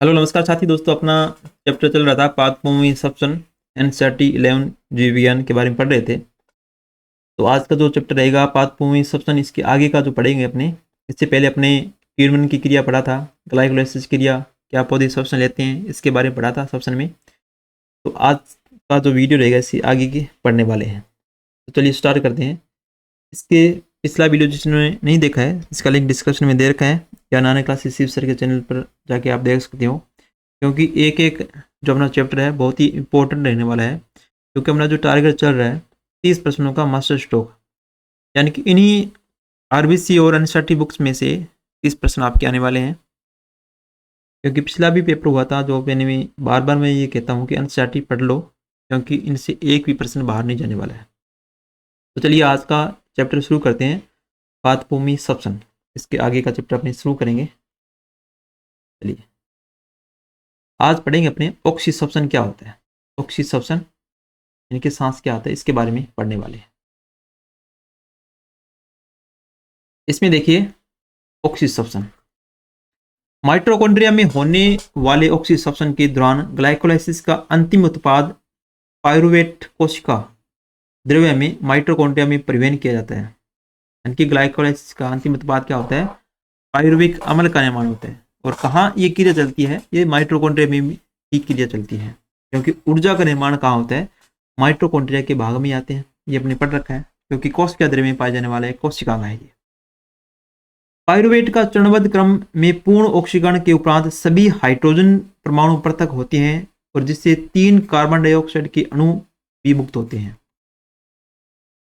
Hello नमस्कार साथी दोस्तों, अपना चैप्टर चल रहा था पादभूमि सब्सन एनसीईआरटी 11 जीव विज्ञान के बारे में पढ़ रहे थे। तो आज का जो चैप्टर रहेगा पादभूमि सब्सन, इसके आगे का जो पढ़ेंगे अपने। इससे पहले अपने किण्वन की क्रिया पढ़ा था, ग्लाइकोलाइसिस क्रिया, क्या पौधे सब्सन लेते हैं, इसके बारे में पढ़ा था सब्सन में। तो आज का जो वीडियो रहेगा इससे आगे के पढ़ने वाले हैं। तो चलिए स्टार्ट करते हैं। इसके पिछला वीडियो जिसने नहीं देखा है, इसका लिंक डिस्क्रिप्शन में दे रखा है, या नाना क्लासेस शिव सर के चैनल पर जाके आप देख सकते हो। क्योंकि एक एक जो अपना चैप्टर है बहुत ही इंपॉर्टेंट रहने वाला है। क्योंकि अपना जो टारगेट चल रहा है 30 प्रश्नों का मास्टर स्ट्रोक, यानी कि इन्हीं आरबीसी और एनसीईआरटी बुक्स में से 30 प्रश्न आपके आने वाले हैं। क्योंकि पिछला भी पेपर हुआ था, जो मैंने भी बार बार मैं ये कहता हूँ कि एनसीईआरटी पढ़ लो, क्योंकि इनसे एक भी प्रश्न बाहर नहीं जाने वाला है। तो चलिए आज का चैप्टर शुरू करते हैं, पादभूमि सब्सन। इसके आगे का चैप्टर अपने शुरू करेंगे। चलिए आज पढ़ेंगे अपने ऑक्सीसब्सन क्या होता है। ऑक्सीसब्सन इनके सांस क्या आता है, इसके बारे में पढ़ने वाले हैं। इसमें देखिए ऑक्सीसब्सन, माइटोकॉन्ड्रिया में होने वाले ऑक्सीसब्सन के दौरान ग्लाइकोलाइसिस का अंतिम उत्पाद पायरुवेट कोशिका द्रव्य में माइटोकॉन्ड्रिया में परिवहन किया जाता है। यानी कि ग्लाइकोलाइसिस का अंतिम उत्पाद क्या होता है, पायरुविक अम्ल का निर्माण होता है। और कहाँ ये क्रिया चलती है, ये माइटोकॉन्ड्रिया में ही क्रिया चलती है। क्योंकि ऊर्जा का निर्माण कहाँ होता है, माइटोकॉन्ड्रिया के भाग में आते हैं। ये अपने पढ़ रखा है, क्योंकि कोशिका द्रव्य में पाए जाने वाला है कोशिका है ये। पायरुवेट का चरणबद्ध क्रम में पूर्ण ऑक्सीकरण के उपरांत सभी हाइड्रोजन परमाणु पृथक होते हैं, और जिससे 3 कार्बन डाइऑक्साइड के अणु भी मुक्त होते हैं।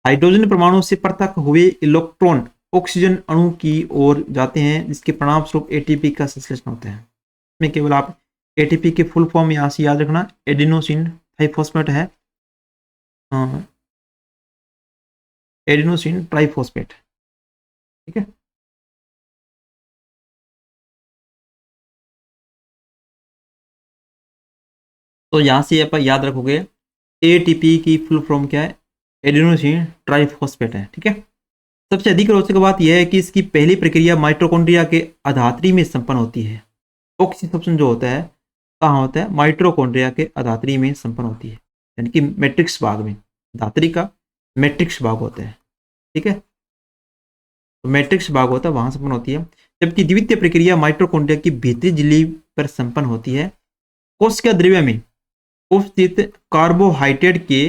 हाइड्रोजन परमाणु से पृथक हुए इलेक्ट्रॉन ऑक्सीजन अणु की ओर जाते हैं, जिसके परिणाम स्वरूप एटीपी का संश्लेषण होता है। इसमें केवल आप एटीपी के फुल फॉर्म यहाँ से याद रखना, एडिनोसिन ट्राइफॉस्फेट है, एडिनोसिन ट्राइफॉस्फेट, ठीक है। तो यहाँ से आप याद रखोगे एटीपी की फुल फॉर्म क्या है, एडिनोसिन ट्राइफॉस्फेट है, ठीक है। सबसे अधिक रोचक बात यह है कि इसकी पहली प्रक्रिया माइटोकॉन्ड्रिया के अधात्री में संपन्न होती है। ऑक्सीसब्सन जो होता है कहाँ होता है, माइटोकॉन्ड्रिया के अधात्री में संपन्न होती है, यानी कि मैट्रिक्स भाग में। धात्री का मैट्रिक्स भाग होता है, ठीक है। तो मैट्रिक्स भाग होता है, वहां संपन्न होती है। जबकि द्वितीय प्रक्रिया माइटोकॉन्ड्रिया की भीतरी झिल्ली पर संपन्न होती है। कोशिका द्रव्य में उपस्थित कार्बोहाइड्रेट के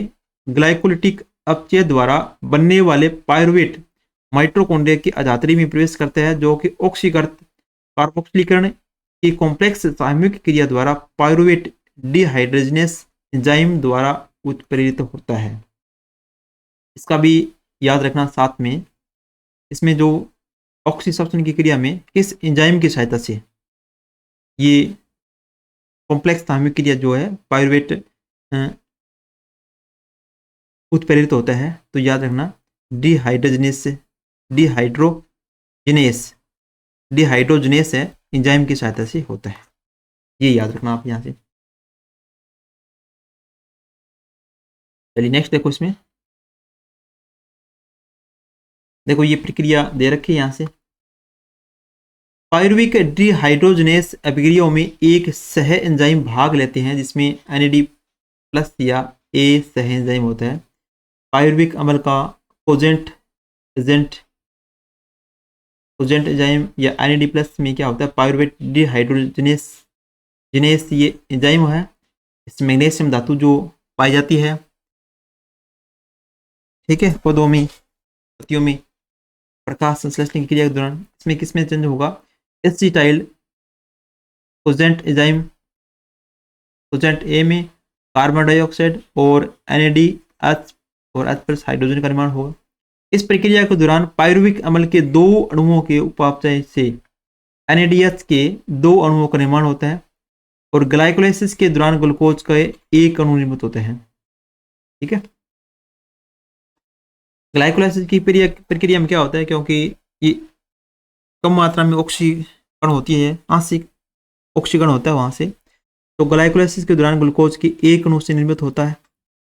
ग्लाइकोलिटिक अपचय द्वारा बनने वाले पायरुवेट माइटोकॉन्ड्रिया की अधात्री में प्रवेश करता है, जो कि ऑक्सीकृत कार्बोक्सिलीकरण की कॉम्प्लेक्स सामूहिक क्रिया द्वारा पायरुवेट डिहाइड्रोजनेस एंजाइम द्वारा उत्प्रेरित होता है। इसका भी याद रखना साथ में, इसमें जो ऑक्सीसब्सन की क्रिया में किस एंजाइम की सहायता से ये कॉम्प्लेक्स सामूहिक क्रिया जो है पायरुवेट उत्प्रेरित होता है, तो याद रखना डिहाइड्रोजनेस है एंजाइम की सहायता से होता है। ये याद रखना आप यहाँ से। चलिए नेक्स्ट देखो, इसमें देखो ये प्रक्रिया दे रखी है यहाँ से। पायरुविक डिहाइड्रोजनेस अभिक्रियाओं में एक सह एंजाइम भाग लेते हैं, जिसमें NAD+ या ए सह एंजाइम होता है। पायरुविक अम्ल का कोजेंट एंजाइम या NAD+ में क्या होता है, पायरुवेट डिहाइड्रोजनेस ये एंजाइम है। इस मैग्नीशियम धातु जो पाई जाती है, ठीक है, पौधों में पत्तियों में प्रकाश संश्लेषण की क्रिया के दौरान इसमें किसमें चेंज होगा, एसिटाइल कोजेंट एंजाइम कोजेंट ए में कार्बन डाइऑक्साइड और NADH और H+ हाइड्रोजन का निर्माण होगा। इस प्रक्रिया के दौरान पायरुविक अम्ल के 2 अणुओं के उपापचय से NADH के 2 अणुओं का निर्माण होता है, और ग्लाइकोलाइसिस के दौरान ग्लूकोज का 1 अणु निर्मित होते हैं, ठीक है। ग्लाइकोलाइसिस की प्रक्रिया में क्या होता है, क्योंकि ये कम मात्रा में ऑक्सीकरण होती है, आंशिक ऑक्सीकरण होता है वहां से, तो ग्लाइकोलाइसिस के दौरान ग्लूकोज के 1 अणु से निर्मित होता है,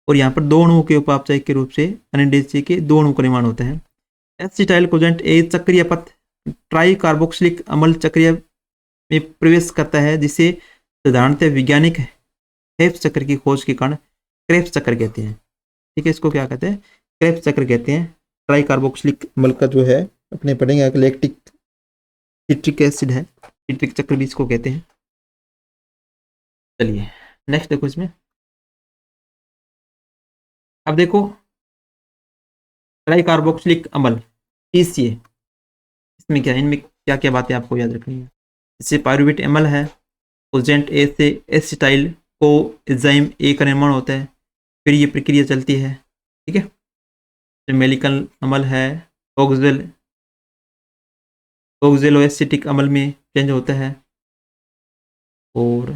और यहाँ पर 2 अणुओं के उपापचय के रूप से NADH के 2 अणु का निर्माण होता है। एसिटाइल कोजेंट ए चक्रीय पथ ट्राई कार्बोक्सिलिक अम्ल चक्रीय में प्रवेश करता है, जिसे साधारणतः वैज्ञानिक क्रेब्स चक्र की खोज के कारण क्रेब्स चक्र कहते हैं। ठीक है, इसको क्या कहते हैं? क्रेब्स चक्र कहते हैं। ट्राई कार्बोक्सिलिक अम्ल का जो है अपने पढ़ेंगे, लैक्टिक सिट्रिक एसिड है, सिट्रिक चक्र भी इसको कहते हैं। चलिए नेक्स्ट देखो इसमें। अब देखो ट्राई कार्बोक्सिलिक अम्ल TCA, इसमें क्या है, इनमें क्या क्या बातें आपको याद रखनी है। इससे पायरुवेट अम्ल है, कोजेंट A से एसिटाइल को एंजाइम A का निर्माण होता है, फिर ये प्रक्रिया चलती है। ठीक है, फिर मेलिकल अम्ल है, ऑक्जेलोएसिटिक अम्ल में चेंज होता है, और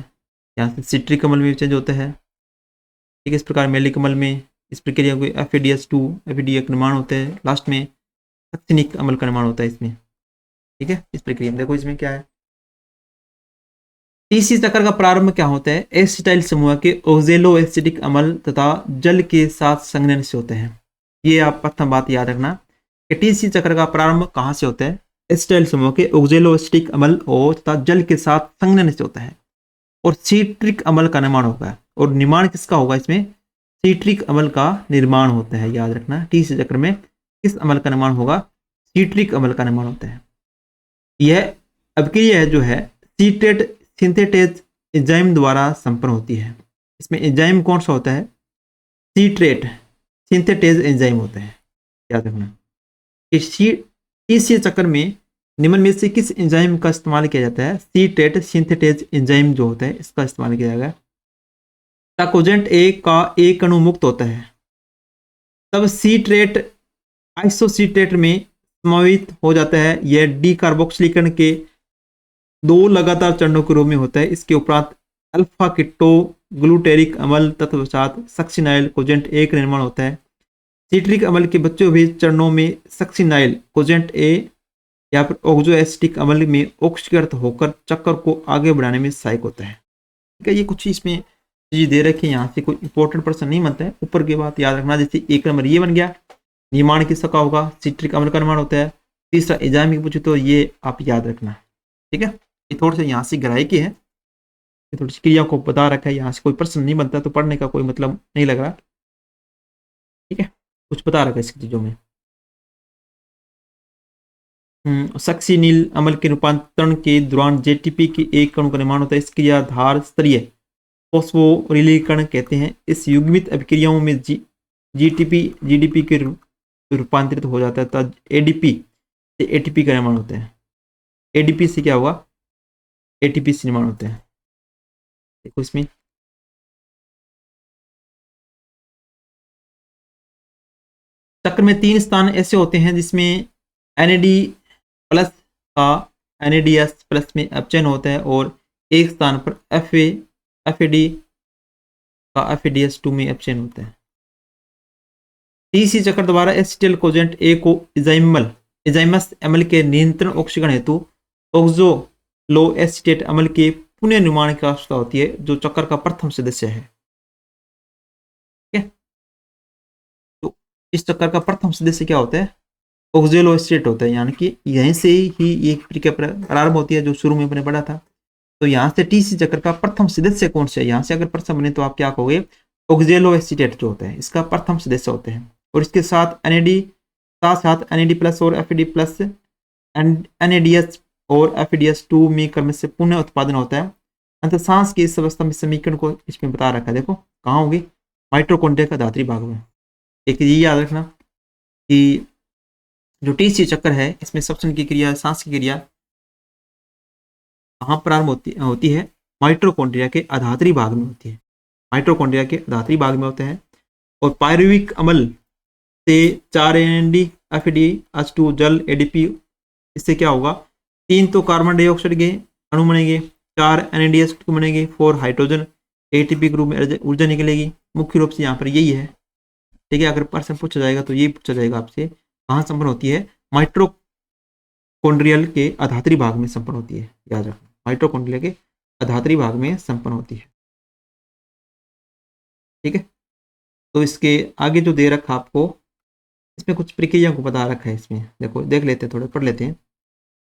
यहाँ से सिट्रिक अम्ल में चेंज होता है। ठीक है, इस प्रकार मेलिक अम्ल में इस प्रक्रिया को FADS2 FAD का निर्माण होता है। लास्ट में सक्सिनिक अम्ल का निर्माण होता है इसमें। ठीक है, इस प्रक्रिया में देखो इसमें क्या है। TC चक्र का प्रारंभ क्या होता है? एसिटाइल समूह के ऑक्जेलोएसिटिक अम्ल तथा जल के साथ संघनन से होते हैं। ये आप प्रथम बात याद रखना कि TC चक्र का प्रारंभ कहाँ से होता है? एसिटाइल समूह के ऑक्जेलोएसिटिक अम्ल और तथा जल के साथ संघनन से होता है, और सिट्रिक अम्ल का निर्माण होगा। और निर्माण किसका होगा? इसमें सिट्रिक अम्ल का निर्माण होता है। याद रखना, TC चक्र में किस अम्ल का निर्माण होगा? सिट्रिक अम्ल का निर्माण होता है। यह अभिक्रिया जो है सीट्रेट सिंथेटेज एंजाइम द्वारा संपन्न होती है। इसमें एंजाइम कौन सा होता है? सीट्रेट सिंथेटेज एंजाइम होता है। याद रखना, TC चक्र में निम्न में से किस एंजाइम का इस्तेमाल किया जाता है? सीट्रेट सिंथेटेज एंजाइम जो होता है इसका इस्तेमाल किया जाएगा। कोजेंट A का एक अणु मुक्त होता है, तब सीट्रेट आइसोसीट्रेट में समावित हो जाता है। यह डीकार्बोक्सिलीकरण के 2 लगातार चरणों के रूप में होता है। इसके उपरांत अल्फा कीटो ग्लूटेरिक अम्ल तत्पश्चात सक्सिनाइल कोजेंट A का निर्माण होता है। सिट्रिक अम्ल के बच्चों भी चरणों में सक्सिनाइल कोजेंट A या फिर ऑक्सोएसिटिक अम्ल में ऑक्सीकृत होकर चक्कर को आगे बढ़ाने में सहायक होता है। ठीक है, ये कुछ इसमें चीज दे रखी है, यहाँ से कोई इंपॉर्टेंट पर्सन नहीं बनता है। ऊपर की बात याद रखना, जैसे 1 नंबर ये बन गया, निर्माण किसका होगा? सिट्रिक अम्ल का निर्माण होता है। तीसरा एंजाइम की पूछे तो ये आप याद रखना। ठीक है, ये थोड़ा सा यहाँ से गहराई की है, थोड़ी सी क्रिया को बता रखा है, यहाँ से कोई प्रश्न नहीं बनता तो पढ़ने का कोई मतलब नहीं लग रहा। ठीक है, कुछ बता रखा है इसकी चीजों में। सक्सिनिल अम्ल के रूपांतरण के दौरान JTP के एक कणों का निर्माण होता है। इस क्रिया धार स्तरीय फॉस्फोरिलीकरण कहते हैं। इस युग्मित अभिक्रियाओं में GTP GDP के रूपांतरित हो जाता है, तब ADP से ATP का निर्माण होता है। ADP से क्या होगा? ATP से निर्माण होता है। देखो इसमें चक्र में 3 स्थान ऐसे होते हैं जिसमें NAD प्लस का NADS प्लस में अपचयन होता है, और एक स्थान पर FAD का FADS2 में अपचयन होता है। TC चक्र द्वारा एसिटिल कोजेंट A को एंजाइमस अम्ल के नियंत्रण ऑक्सीकरण हेतु ऑक्सोलोएसिटेट अम्ल के पुनः निर्माण की आवश्यकता होती है, जो चक्र का प्रथम सदस्य है। ठीक है, तो इस चक्र का प्रथम सदस्य क्या होता है? ऑक्सोलोएसिटेट होता है, यानी कि यहीं से ही एक प्रक्रिया प्रारंभ होती है जो शुरू में अपने पढ़ा था। तो यहाँ से TC चक्र का प्रथम सदस्य कौन सा है? यहाँ से अगर प्रश्न बने तो आप क्या कहोगे? ऑक्सोलोएसिटेट जो होता है इसका प्रथम सदस्य होते हैं, और इसके साथ NAD प्लस और FAD प्लस NADS और FADS2 में क्रम से पुनः उत्पादन होता है। अंतःसांस की इस अवस्था में समीकरण को इसमें बता रखा है। देखो कहाँ होगी? माइटोकॉन्ड्रिया का धात्री भाग में। एक ये याद रखना कि जो TC चक्र है इसमें श्वसन की क्रिया, सांस की क्रिया कहाँ प्रारंभ होती है? माइटोकॉन्ड्रिया के अधात्री भाग में होती है। माइटोकॉन्ड्रिया के अधात्री भाग में होते हैं, और पायरुविक अम्ल से 4 NAD FADH2 जल ADP, इससे क्या होगा? 3 तो कार्बन डाइऑक्साइड के अणु बनेंगे, 4 NADH2 बनेंगे, 4 हाइड्रोजन ATP के रूप में ऊर्जा निकलेगी। मुख्य रूप से यहाँ पर यही है। ठीक है, अगर प्रश्न पूछा जाएगा तो ये पूछा जाएगा आपसे, कहाँ संपन्न होती है? माइटोकॉन्ड्रियल के अधात्री भाग में संपन्न होती है। याद रखना, माइटोकॉन्ड्रिया के अधात्री भाग में संपन्न होती है। ठीक है, तो इसके आगे जो दे रखा आपको, इसमें कुछ प्रक्रिया को बता रखा है। इसमें देखो, देख लेते हैं, थोड़े पढ़ लेते हैं।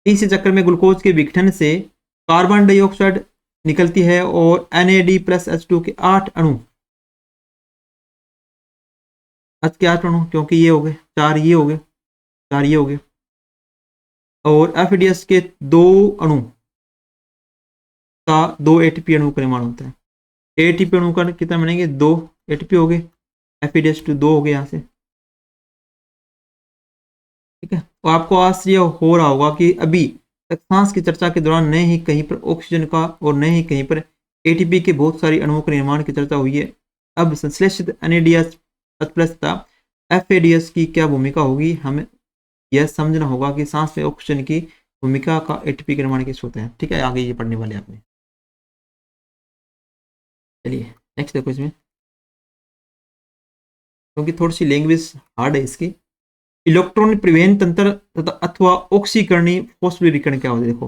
TC चक्र में ग्लूकोज के विघटन से कार्बन डाइऑक्साइड निकलती है और NAD+H2 के 8 अणु, H के 8 अणु, क्योंकि ये हो गए 4, ये हो गए 4, ये हो गए, और FADS के 2 अणु का 2 ATP अणु का निर्माण होता है। ATP अणु का कितना बनेंगे, 2 ATP हो गए, FADS2 2 हो गए यहाँ से। ठीक है, तो आपको आश्चर्य हो रहा होगा कि अभी तक सांस की चर्चा के दौरान न ही कहीं पर ऑक्सीजन का और न ही कहीं पर एटीपी के बहुत सारे अणुओं के निर्माण की चर्चा हुई है। अब संश्लेषित NADH+ तथा FADS की क्या भूमिका होगी, हमें यह समझना होगा कि सांस में ऑक्सीजन की भूमिका का एटीपी के निर्माण कैसे होता है। ठीक है, आगे ये पढ़ने वाले आपने। चलिए नेक्स्ट देखो इसमें, क्योंकि थोड़ी सी लैंग्वेज हार्ड है इसकी। इलेक्ट्रॉन परिवहन तंत्र तथा अथवा ऑक्सीकरणीय फॉस्फोरीकरण क्या होता है। देखो,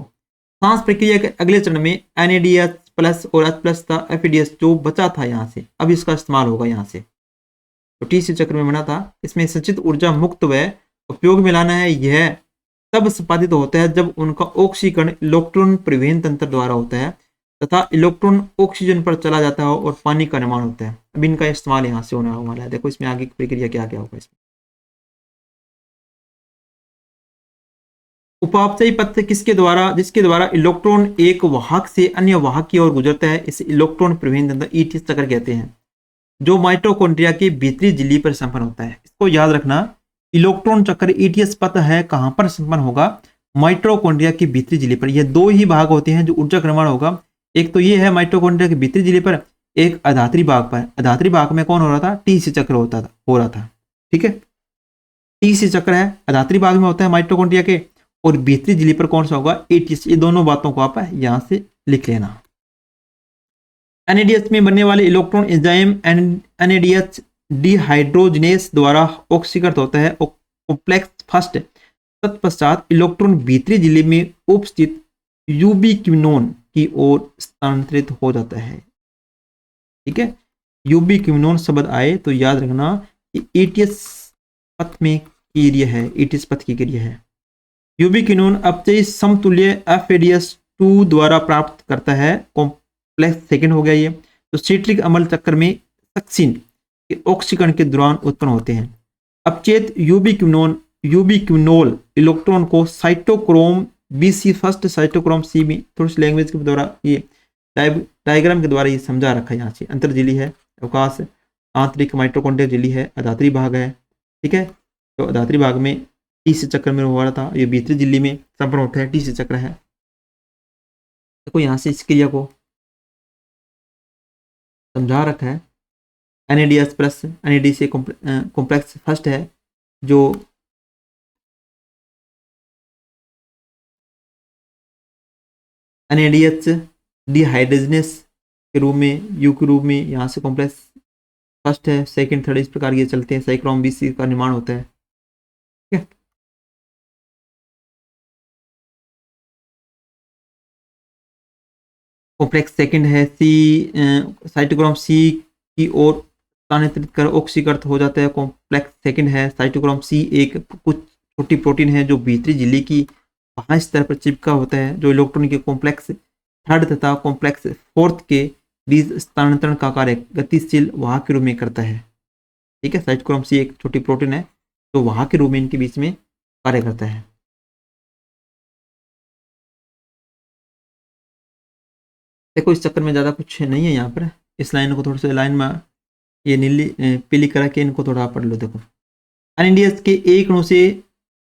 सांस प्रक्रिया के अगले चरण में NADH+ और H+ था, FADS जो बचा था यहाँ से, अब इसका इस्तेमाल होगा यहाँ से, तो TC चक्र में बना था। इसमें संचित ऊर्जा मुक्त व उपयोग में लाना है। यह तब संपादित होता है जब उनका ऑक्सीकरण इलेक्ट्रॉन परिवहन तंत्र द्वारा होता है तथा इलेक्ट्रॉन ऑक्सीजन पर चला जाता है और पानी का निर्माण होता है। अब इनका इस्तेमाल यहाँ से होने वाला है। देखो इसमें आगे की प्रक्रिया क्या क्या होगा। इसमें उपापचयी पथ किसके द्वारा, जिसके द्वारा इलेक्ट्रॉन एक वाहक से अन्य वाहक की ओर गुजरता है, इसे इलेक्ट्रॉन परिवहन तंत्र ETS चक्र कहते हैं, जो माइटोकॉन्ड्रिया की भीतरी झिल्ली पर संपन्न होता है। इसको याद रखना, इलेक्ट्रॉन चक्र ETS पथ है कहां पर संपन्न होगा, माइटोकॉन्ड्रिया की भीतरी झिल्ली पर। यह दो ही भाग होते हैं जो ऊर्जा का निर्माण होगा, एक तो ये है माइटोकॉन्ड्रिया की भीतरी झिल्ली पर, एक अधात्री भाग पर। अधात्री भाग में कौन हो रहा था, TC चक्र हो रहा था। ठीक है, TC चक्र है, अधात्री भाग में होता है माइटोकॉन्ड्रिया के, और भीतरी झिल्ली पर कौन सा होगा, ETS। ये दोनों बातों को आप यहां से लिख लेना। NADH में बनने वाले इलेक्ट्रॉन एंजाइम NADH डिहाइड्रोजनेस द्वारा ऑक्सीकृत होता है कॉम्प्लेक्स फर्स्ट। तत्पश्चात इलेक्ट्रॉन भीतरी झिल्ली में उपस्थित यूबिक्विनोन की ओर स्थानांतरित हो जाता है। ठीक है, यूबिक्विनोन शब्द आए तो याद रखना कि ETS पथ में क्रिया है, ETS पथ की क्रिया है। यूबिक्विनोन अपचयी समतुल्य FADS2 द्वारा प्राप्त करता है, कॉम्प्लेक्स सेकंड हो गया ये। तो सिट्रिक अम्ल चक्र में सक्सिन के ऑक्सीकरण के दौरान उत्पन्न होते हैं। अपचेत यूबिक्विनोल इलेक्ट्रॉन को cytochrome BC first cytochrome C में, थोड़ी सी लैंग्वेज के द्वारा ये डायग्राम के द्वारा ये समझा रखा है। यहाँ से अंतर झिल्ली है, अवकाश आंतरिक माइटोकॉन्ड्रिया झिल्ली है, अधात्री भाग है। ठीक है, तो अधात्री भाग में TC चक्र में हुआ था, ये भीतरी झिल्ली में संपन्न होता है, TC चक्र है। देखो यहाँ से इस क्रिया को समझा रखा है। NADH+ NAD से कॉम्प्लेक्स फर्स्ट है, जो NADH डिहाइड्रोजनेस के रूप में, यू के रूप में यहाँ से कॉम्प्लेक्स फर्स्ट है, सेकंड थर्ड इस प्रकार ये चलते हैं, साइक्रोम BC का निर्माण होता है। ठीक है, कॉम्प्लेक्स सेकंड है C, साइटोक्रोम C की ओर स्थानांतरित कर ऑक्सीकृत हो जाता है, कॉम्प्लेक्स सेकंड है। साइटोक्रोम C एक कुछ छोटी प्रोटीन है जो भीतरी झिल्ली की बाह्य स्तर पर चिपका होता है, जो इलेक्ट्रॉन के कॉम्प्लेक्स थर्ड तथा कॉम्प्लेक्स फोर्थ के बीच स्थानांतरण का कार्य गतिशील वाहक के रूप में करता है। ठीक है, साइटोक्रोम C एक छोटी प्रोटीन है जो वाहक के रूप में इनके बीच में कार्य करता है। देखो इस चक्कर में ज़्यादा कुछ नहीं है यहाँ पर, इस लाइन को थोड़ा सा लाइन में ये नीली पीली करा के इनको थोड़ा पढ़ लो। देखो NADH के एक अणु से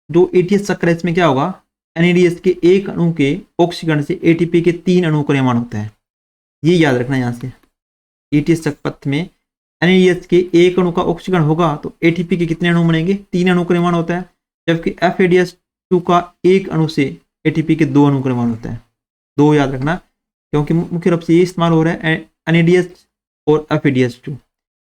जो ETS चक्र है, इसमें क्या होगा, NADH के एक अणु के ऑक्सीकरण से ATP के 3 अणुओं का निर्माण होता है। ये याद रखना यहाँ से, ETS चक्र पथ में NADH के एक अणु का ऑक्सीकरण होगा तो ATP के कितने अणु बनेंगे, 3 अणु का निर्माण होता है। जबकि FADS2 का एक अणु से ATP के 2 अणु का निर्माण होता है। 2 याद रखना, क्योंकि मुख्य रूप से ये इस्तेमाल हो रहा है NADH और FADS2।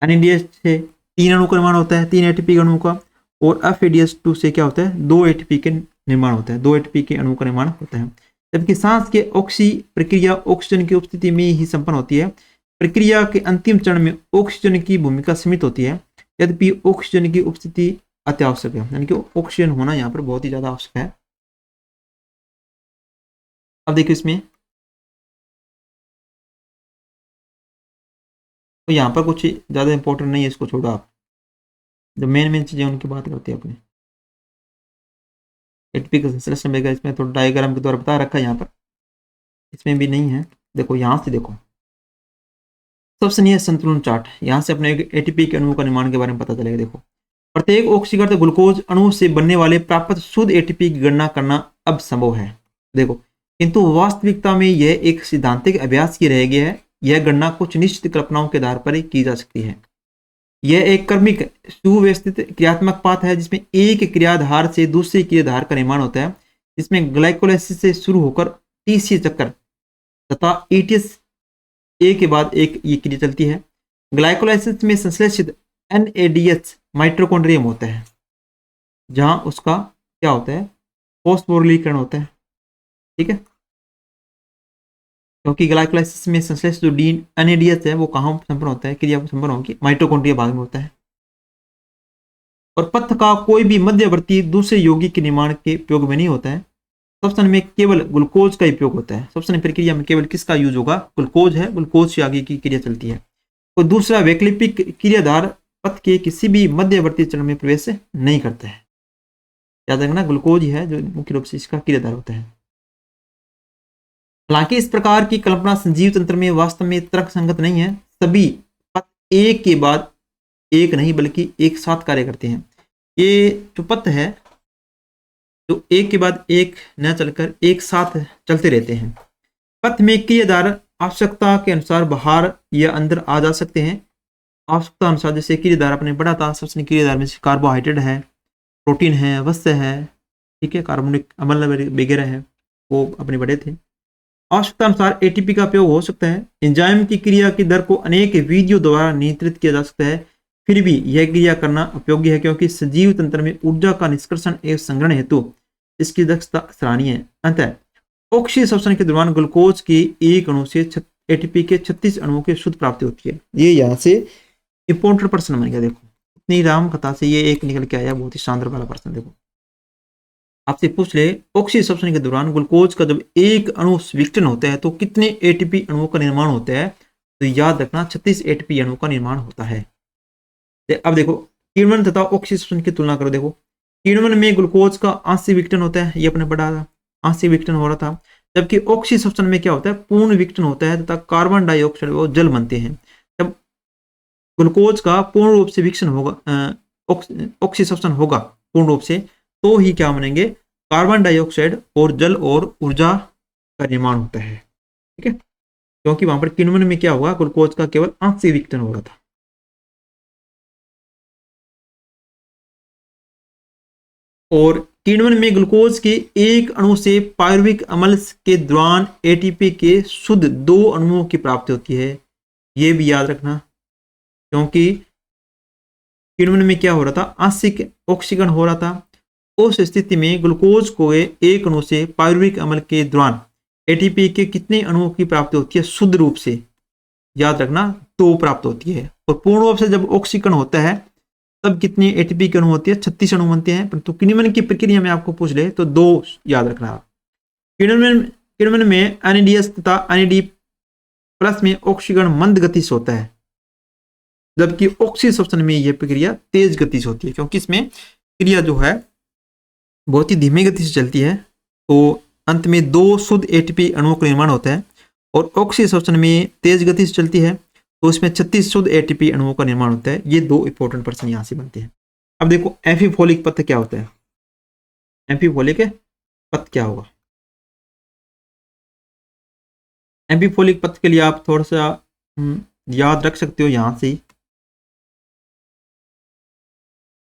NADH से 3 अणु का निर्माण होता है, 3 ATP अणु का, और FADS2 से क्या होता है, 2 ATP के निर्माण होता है, 2 ATP के अणु का निर्माण होता है। जबकि सांस के ऑक्सी प्रक्रिया ऑक्सीजन की उपस्थिति में ही संपन्न होती है। प्रक्रिया के अंतिम चरण में ऑक्सीजन की भूमिका सीमित होती है, यद्यपि ऑक्सीजन की उपस्थिति अत्यावश्यक है, यानी कि ऑक्सीजन होना यहाँ पर बहुत ही ज्यादा आवश्यक है। अब देखिए इसमें तो यहाँ पर कुछ ज़्यादा इंपॉर्टेंट नहीं है, इसको छोड़ो आप, जो मेन चीज़ें उनकी बात करते हैं अपने। एटीपी का संश्लेषण वेग इसमें थोड़ा डायग्राम के द्वारा बता रखा है, यहाँ पर इसमें भी नहीं है। देखो यहाँ से देखो सबसे संतुलन चार्ट, यहाँ से अपने एटीपी के अणुओं का निर्माण के बारे में पता चलेगा। देखो प्रत्येक ऑक्सीकृत ग्लूकोज अणु से बनने वाले प्राप्त शुद्ध एटीपी की गणना करना अब संभव है। देखो किंतु वास्तविकता में यह एक सिद्धांतिक अभ्यास की रह गया है। यह गणना कुछ निश्चित कल्पनाओं के आधार पर ही की जा सकती है। यह एक क्रमिक सुव्यवस्थित क्रियात्मक पाथ है जिसमें एक क्रियाधार से दूसरे क्रियाधार का निर्माण होता है, जिसमें ग्लाइकोलाइसिस से शुरू होकर टीसीए चक्कर तथा ईटीएस एक के बाद एक ये क्रिया चलती है। ग्लाइकोलाइसिस में संश्लेषित एनएडीएच माइटोकॉन्ड्रियम होता है, जहां उसका क्या होता है, फॉस्फोरिलीकरण होता है। ठीक है, क्योंकि ग्लाइकोलाइसिस में संश्लेषित जो डी एनएडीएच है वो कहाँ संपन्न होता है, क्रिया संपन्न होगी माइटोकॉन्ड्रिया भाग में होता है। और पथ का कोई भी मध्यवर्ती दूसरे यौगिक के निर्माण के उपयोग में नहीं होता है। श्वसन में केवल ग्लूकोज का उपयोग होता है। श्वसन प्रक्रिया में केवल किसका यूज होगा, ग्लूकोज है, ग्लूकोज से आगे की क्रिया चलती है। और दूसरा वैकल्पिक क्रियाधार पथ के किसी भी मध्यवर्ती चरण में प्रवेश नहीं करता है। याद रखना ग्लूकोज ही है जो मुख्य रूप से इसका क्रियाधार होता है। हालांकि इस प्रकार की कल्पना संजीव तंत्र में वास्तव में तर्क संगत नहीं है। सभी पथ एक के बाद एक नहीं बल्कि एक साथ कार्य करते हैं। ये जो पथ है जो एक के बाद एक न चलकर एक साथ चलते रहते हैं। पथ में क्रियाधार आवश्यकता के अनुसार बाहर या अंदर आ जा सकते हैं। आवश्यकता अनुसार जैसे क्रियाधार अपने बढ़ा था, सबसे क्रियाधार में कार्बोहाइड्रेट है, प्रोटीन है, वसा है, ठीक है, कार्बोनिक अम्ल वगैरह है, वो अपने बड़े थे। आवश्यकता अनुसार एटीपी का उपयोग हो सकता है। एंजाइम की क्रिया की दर को अनेक विधियों द्वारा नियंत्रित किया जा सकता है। फिर भी यह क्रिया करना उपयोगी है क्योंकि सजीव तंत्र में ऊर्जा का निष्कर्षण एवं संग्रहण हेतु इसकी दक्षता सराहनीय है। अंतः ऑक्सीजन श्वसन के दौरान ग्लूकोज के एक अणु से एटीपी के 36 अणुओं की शुद्ध प्राप्ति होती है। ये यहाँ से इंपॉर्टेंट प्रश्न बन गया। देखो इतनी राम कथा से ये एक निकल के आया, बहुत ही शानदार वाला प्रश्न। देखो आपसे पूछ ले ऑक्सीजन श्वसन के दौरान ग्लूकोज का जब एक अणु विघटन होता है तो कितने एटीपी अणुओं का निर्माण होता है, तो याद रखना 36 एटीपी अणुओं का निर्माण होता है। अब देखो किण्वन तथा ऑक्सीजन श्वसन की तुलना करो। देखो किण्वन में ग्लूकोज का आंशिक विघटन होता है, ये अपने पढ़ा था, आंशिक विघटन हो रहा था। जबकि ऑक्सीजन श्वसन में क्या होता है, पूर्ण विघटन होता है तथा कार्बन डाइऑक्साइड व जल बनते हैं। जब ग्लूकोज का पूर्ण रूप से विघटन होगा, ऑक्सीजन श्वसन होगा पूर्ण रूप से, तो ही क्या बनेंगे, कार्बन डाइऑक्साइड और जल और ऊर्जा का निर्माण होता है। ठीक है, क्योंकि वहां पर किण्वन में क्या हुआ, ग्लूकोज का केवल आंशिक विघटन हो रहा था। और किण्वन में ग्लूकोज के एक अणु से पायरुविक अम्ल के दौरान एटीपी के शुद्ध 2 अणुओं की प्राप्ति होती है। यह भी याद रखना, क्योंकि किण्वन में क्या हो रहा था, आंशिक ऑक्सीकरण हो रहा था। उस स्थिति में ग्लूकोज को एक अणु से पायरुविक अम्ल के दौरान एटीपी के कितने अणुओं की प्राप्ति होती है, शुद्ध रूप से याद रखना 2 प्राप्त होती है। और पूर्ण रूप से जब ऑक्सीकरण होता है तब कितनी एटीपी के अणु होती है, 36 अणु बनते हैं। परंतु किण्वन की प्रक्रिया में आपको पूछ ले तो 2 याद रखना। किण्वन में एनएडीएस तथा एनएडी प्लस में ऑक्सीकरण मंद गति से होता है, जबकि ऑक्सीजन श्वसन में यह प्रक्रिया तेज गति से होती है, क्योंकि इसमें क्रिया जो है बहुत ही धीमी गति से चलती है। तो अंत में 2 शुद्ध एटीपी अणुओं का निर्माण होता है। और ऑक्सीजन श्वसन में तेज गति से चलती है, तो इसमें 36 शुद्ध एटीपी अणुओं का निर्माण होता है। ये 2 इंपॉर्टेंट प्रश्न यहाँ से बनते हैं। अब देखो एम्फीफोलिक पथ क्या होता है, एम्फीफोलिक पथ क्या होगा। एम्फीफोलिक पथ के लिए आप थोड़ा सा याद रख सकते हो यहाँ से ही।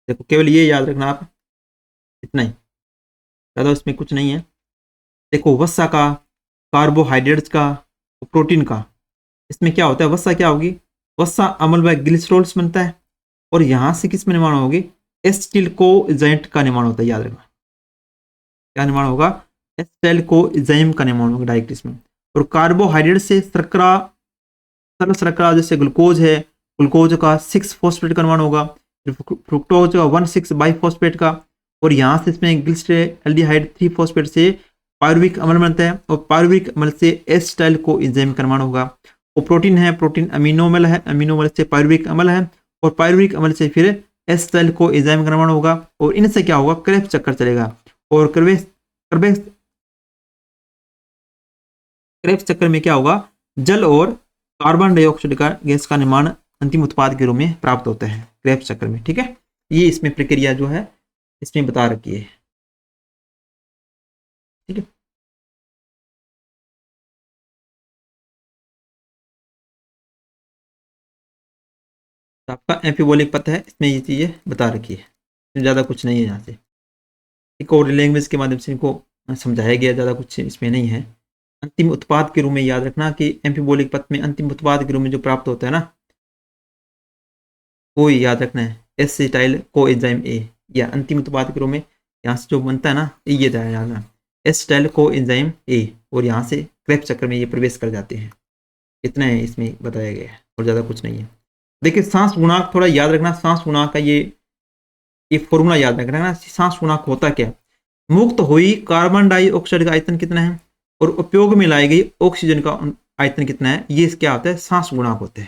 देखो केवल ये याद रखना आप, इतना ही, ज़्यादा इसमें कुछ नहीं है। देखो वसा का, कार्बोहाइड्रेट्स का, प्रोटीन का, इसमें क्या होता है, वसा क्या होगी, वसा अम्ल व ग्लिसरॉल्स बनता है। और यहाँ से किस में निर्माण होगी, एसिटिल कोएंजाइम का निर्माण होता है। याद रखना क्या निर्माण होगा, एसिटिल कोएंजाइम का निर्माण होगा डायरेक्ट इसमें। और कार्बोहाइड्रेट से शर्करा, सरल शर्करा जैसे ग्लूकोज है, ग्लूकोज का 6 फॉस्फेट का निर्माण होगा, फ्रुक्टोज का 1,6 बाइफॉस्फेट का। और यहाँ से इसमें ग्लिसरॉल्डिहाइड 3 फॉस्फेट से पायरुविक अम्ल बनता है, और पायरुविक अम्ल से एसिटाइल कोएंजाइम का निर्माण होगा। वो प्रोटीन है, प्रोटीन अमीनो अम्ल है, अमीनो अम्ल से पायरुविक अम्ल है, और पायरुविक अम्ल से फिर एसिटाइल को एंजाइम का निर्माण होगा, और इनसे क्या होगा, क्रेब्स चक्कर चलेगा, और क्रेब्स चक्कर में क्या होगा, जल और कार्बन डाइऑक्साइड का गैस का निर्माण अंतिम उत्पाद के रूप में प्राप्त होता है क्रेब्स चक्कर में। ठीक है, ये इसमें प्रक्रिया जो है इसमें बता रखी है। ठीक है, तो आपका एम्फीबोलिक पथ है, इसमें ये चीजें बता रखी है, ज्यादा कुछ नहीं है यहाँ से। एक और लैंग्वेज के माध्यम से इनको समझाया गया, ज़्यादा कुछ इसमें नहीं है। अंतिम उत्पाद के रूप में याद रखना कि एम्फीबोलिक पथ में अंतिम उत्पाद के रूप में जो प्राप्त होता है ना, वो याद रखना है, एसिटाइल कोएंजाइम ए, या अंतिम उत्पाद के रूप में यहाँ से जो बनता है ना, ये याद रखना, एसिटाइल कोएंजाइम ए, और यहाँ से क्रेब्स चक्र में ये प्रवेश कर जाते हैं। इतना है इसमें बताया गया है, और ज़्यादा कुछ नहीं है। देखिए सांस गुणांक थोड़ा याद रखना, सांस गुणांक का ये फॉर्मूला याद रखना। सांस गुणांक होता क्या, मुक्त हुई कार्बन डाइऑक्साइड का आयतन कितना है और उपयोग में लाई गई ऑक्सीजन का आयतन कितना है, ये क्या होता है, सांस गुणांक होता है।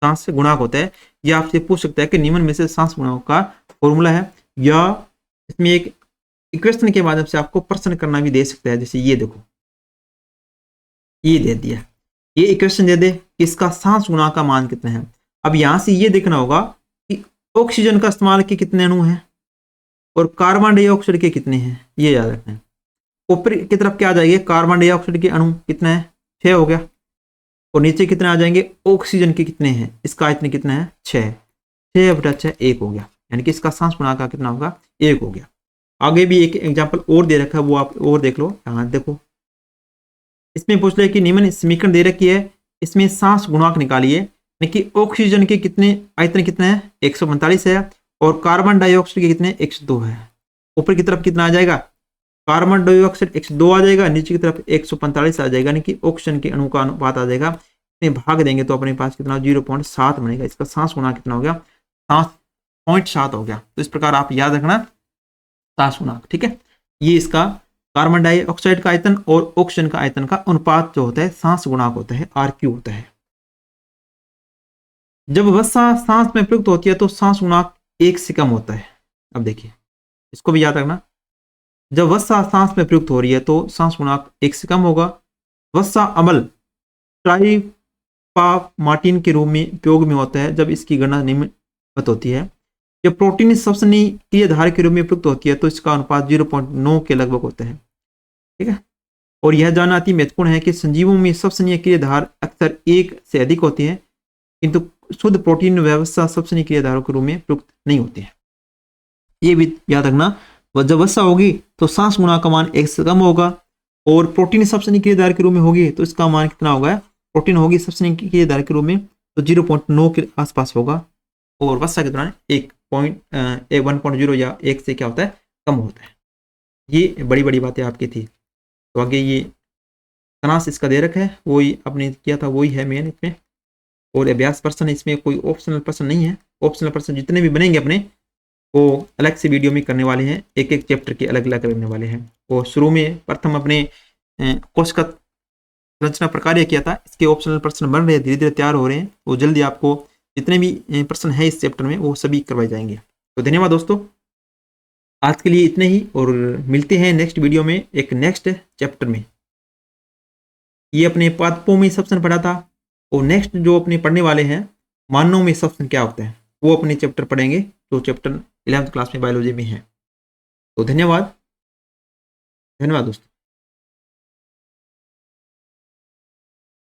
सांस गुणांक होता है, ये आपसे पूछ सकता है कि निम्न में से सांस गुणांक का फॉर्मूला है, या इसमें एक इक्वेशन के माध्यम से आपको प्रश्न करना भी दे सकता है। जैसे ये देखो, ये दे दिया, ये इक्वेशन दे दे कि इसका सांस गुणांक का मान कितना है। अब यहां से ये देखना होगा कि ऑक्सीजन का इस्तेमाल के कितने अणु हैं और कार्बन डाइऑक्साइड के कितने हैं, ये याद रखना है। ऊपर की तरफ क्या आ जाएंगे, कार्बन डाइऑक्साइड के अणु कितना है, 6 हो गया, और नीचे कितने आ जाएंगे, ऑक्सीजन के कितने हैं, इसका आयतन कितना है, 6, 6/6 1 हो गया, यानी कि इसका सांस गुणांक का कितना होगा, 1 हो गया। आगे भी एक एग्जाम्पल और दे रखा है, वो आप और देख लो। यहाँ देखो, इसमें पूछ ले कि निम्न समीकरण दे रखी है, इसमें सांस गुणांक निकालिए, यानी कि ऑक्सीजन के कितने आयतन कितना है, 145 है, और कार्बन डाइऑक्साइड के कितने, 102 है। ऊपर की तरफ कितना आ जाएगा, कार्बन डाइऑक्साइड 102 आ जाएगा, नीचे की तरफ 145 आ जाएगा, यानी कि ऑक्सीजन के अणु का अनुपात आ जाएगा। इसमें भाग देंगे तो अपने पास कितना 0.7 बनेगा। इसका सांस गुणांक कितना हो गया, 7.7 हो गया। तो इस प्रकार आप याद रखना सांस गुणांक। ठीक है, ये इसका कार्बन डाइऑक्साइड का आयतन और ऑक्सीजन का आयतन का अनुपात जो होता है सांस गुणांक होता है, RQ होता है। जब वसा सांस में प्रयुक्त होती है तो सांस गुणांक 1 से कम होता है। अब देखिए, इसको भी याद रखना, जब वसा सांस में प्रयुक्त हो रही है तो सांस गुणांक 1 से कम होगा। वसा अम्ल ट्राइपामार्टिन के रूप में उपयोग में होता है जब इसकी गणना निम्नवत होती है। जब प्रोटीन श्वसनीय क्रियाधार के रूप में प्रयुक्त होती है तो इसका अनुपात 0.9 के लगभग होता है। ठीक है, और यह जानना अति महत्वपूर्ण है कि संजीवों में श्वसनीय क्रियाधार अक्सर 1 से अधिक होती है, किंतु शुद्ध प्रोटीन व्यवस्था श्वसनीय क्रियाधारों के रूप में प्रयुक्त नहीं होती है। ये भी याद रखना, जब वसा होगी तो सांस गुणांक का मान 1 से कम होगा, और प्रोटीन श्वसनीय क्रियाधार के रूप में होगी तो इसका मान कितना होगा, प्रोटीन होगी श्वसनीय क्रियाधार के रूप में तो 0.9 के आसपास होगा, और वसा के दौरान 1.0 या 1 से क्या होता है, कम होता है। ये बड़ी बड़ी बातें आपकी थी। तो आगे ये तनास इसका दे रखा है, वही आपने किया था वही है मेन इसमें, और अभ्यास प्रश्न इसमें कोई ऑप्शनल प्रश्न नहीं है। ऑप्शनल प्रश्न जितने भी बनेंगे अपने वो अलग से वीडियो में करने वाले हैं, एक एक चैप्टर के अलग अलग करने वाले हैं। और शुरू में प्रथम अपने कोश का संरचना प्रकार किया था, इसके ऑप्शनल प्रश्न बन रहे हैं, धीरे धीरे तैयार हो रहे हैं, वो जल्दी आपको जितने भी प्रश्न है इस चैप्टर में वो सभी करवाए जाएंगे। तो धन्यवाद दोस्तों, आज के लिए इतने ही, और मिलते हैं नेक्स्ट वीडियो में एक नेक्स्ट चैप्टर में। ये अपने पादपों में सब्सटन पढ़ा था, और नेक्स्ट जो अपने पढ़ने वाले हैं मानव में सब्सटन क्या होता है वो अपने चैप्टर पढ़ेंगे, जो चैप्टर 11th क्लास में बायोलॉजी में है। तो धन्यवाद दोस्तों।